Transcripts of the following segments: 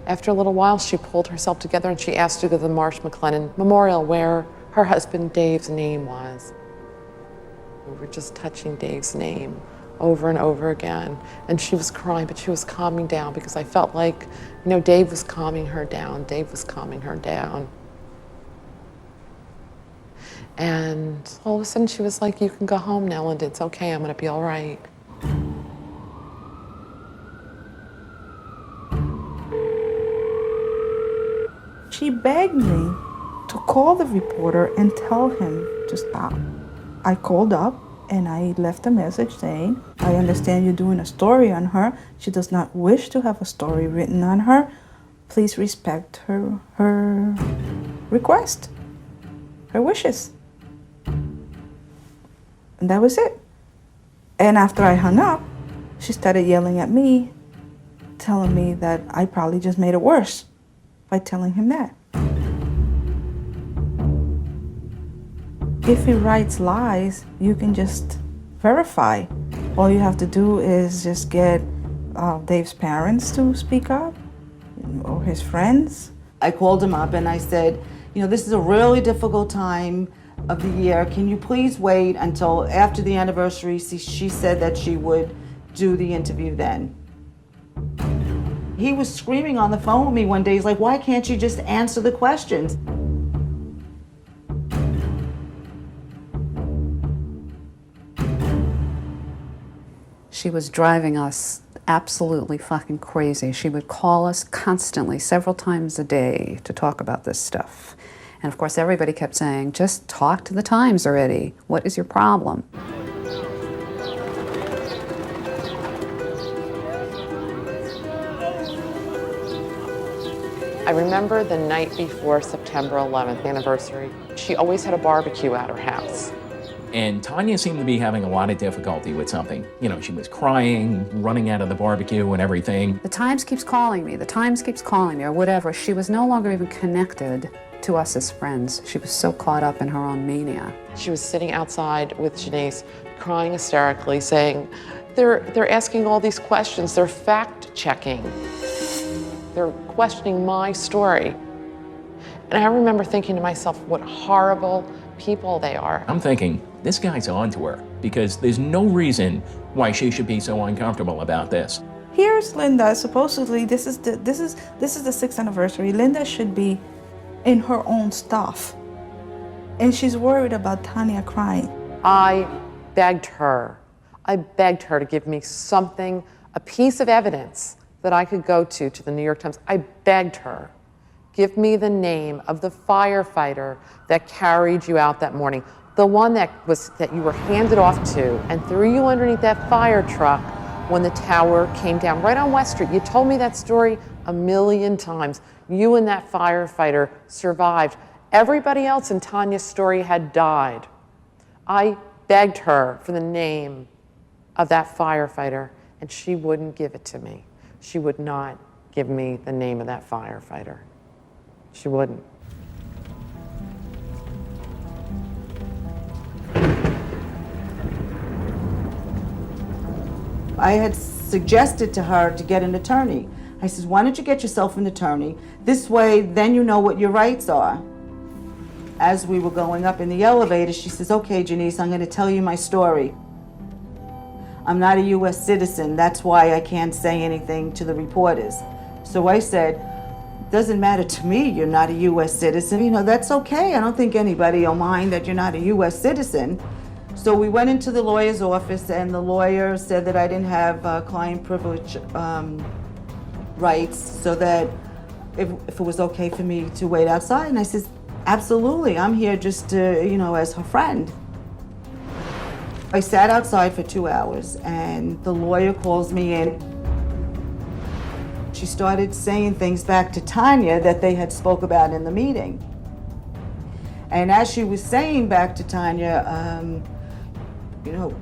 After a little while, she pulled herself together and she asked to go to the Marsh McLennan Memorial where her husband Dave's name was. We were just touching Dave's name over and over again. And she was crying, but she was calming down because I felt like, you know, Dave was calming her down. Dave was calming her down. And all of a sudden she was like, you can go home now, Linda. It's okay, I'm gonna be all right. She begged me to call the reporter and tell him to stop. I called up and I left a message saying, I understand you're doing a story on her. She does not wish to have a story written on her. Please respect her request, her wishes. And that was it. And after I hung up, she started yelling at me, telling me that I probably just made it worse by telling him that. If he writes lies, you can just verify. All you have to do is just get Dave's parents to speak up, or his friends. I called him up and I said, you know, this is a really difficult time of the year. Can you please wait until after the anniversary? She said that she would do the interview then. He was screaming on the phone with me one day. He's like, why can't you just answer the questions? She was driving us absolutely fucking crazy. She would call us constantly, several times a day, to talk about this stuff. And of course, everybody kept saying, just talk to the Times already. What is your problem? I remember the night before September 11th anniversary, she always had a barbecue at her house. And Tania seemed to be having a lot of difficulty with something. You know, she was crying, running out of the barbecue and everything. The Times keeps calling me, the Times keeps calling me, or whatever. She was no longer even connected to us as friends. She was so caught up in her own mania. She was sitting outside with Janice, crying hysterically, saying, they're asking all these questions, they're fact-checking. They're questioning my story. And I remember thinking to myself, what horrible people they are. I'm thinking, this guy's on to her, because there's no reason why she should be so uncomfortable about this. Here's Linda. Supposedly, this is the 6th anniversary. Linda should be in her own stuff, and she's worried about Tania crying. I begged her to give me something, a piece of evidence that I could go to the New York Times. I begged her, give me the name of the firefighter that carried you out that morning, the one that you were handed off to and threw you underneath that fire truck when the tower came down, right on West Street. You told me that story a million times. You and that firefighter survived. Everybody else in Tania's story had died. I begged her for the name of that firefighter, and she wouldn't give it to me. She would not give me the name of that firefighter. She wouldn't. I had suggested to her to get an attorney. I says, why don't you get yourself an attorney? This way, then you know what your rights are. As we were going up in the elevator, she says, okay, Janice, I'm gonna tell you my story. I'm not a US citizen, that's why I can't say anything to the reporters. So I said, doesn't matter to me, you're not a US citizen. You know, that's okay, I don't think anybody will mind that you're not a US citizen. So we went into the lawyer's office and the lawyer said that I didn't have client privilege rights, so that if it was okay for me to wait outside. And I said, absolutely, I'm here just to, you know, as her friend. I sat outside for 2 hours and the lawyer calls me in. She started saying things back to Tania that they had spoke about in the meeting. And as she was saying back to Tania, you know,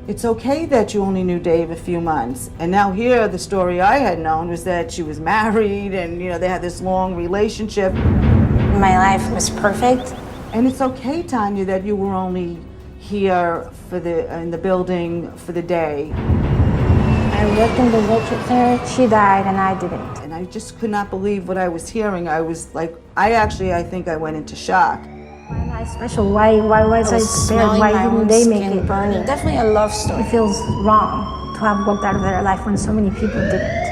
it's okay that you only knew Dave a few months. And now here, the story I had known was that she was married and, you know, they had this long relationship. My life was perfect. And it's okay, Tania, that you were only here for in the building for the day. I I worked in the witch with her. She died and I didn't. And I just could not believe what I was hearing. I was like, I think I went into shock. Why am I special? Why was I spared? Why didn't they make it? Burning. Definitely a love story. It feels wrong to have walked out of their life when so many people didn't.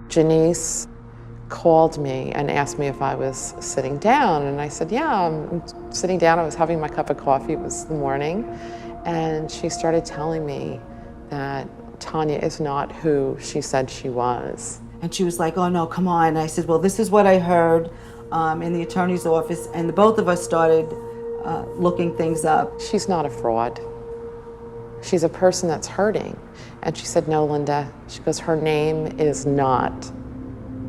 Janice called me and asked me if I was sitting down, and I said, yeah, I'm sitting down. I was having my cup of coffee. It was the morning, and she started telling me that Tania is not who she said she was. And she was like, oh no, come on. And I said, well, this is what I heard in the attorney's office, and the both of us started looking things up. She's not a fraud. She's a person that's hurting. And she said, no, Linda, she goes, her name is not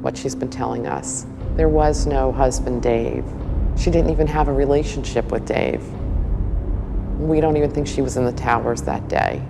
what she's been telling us. There was no husband, Dave. She didn't even have a relationship with Dave. We don't even think she was in the towers that day.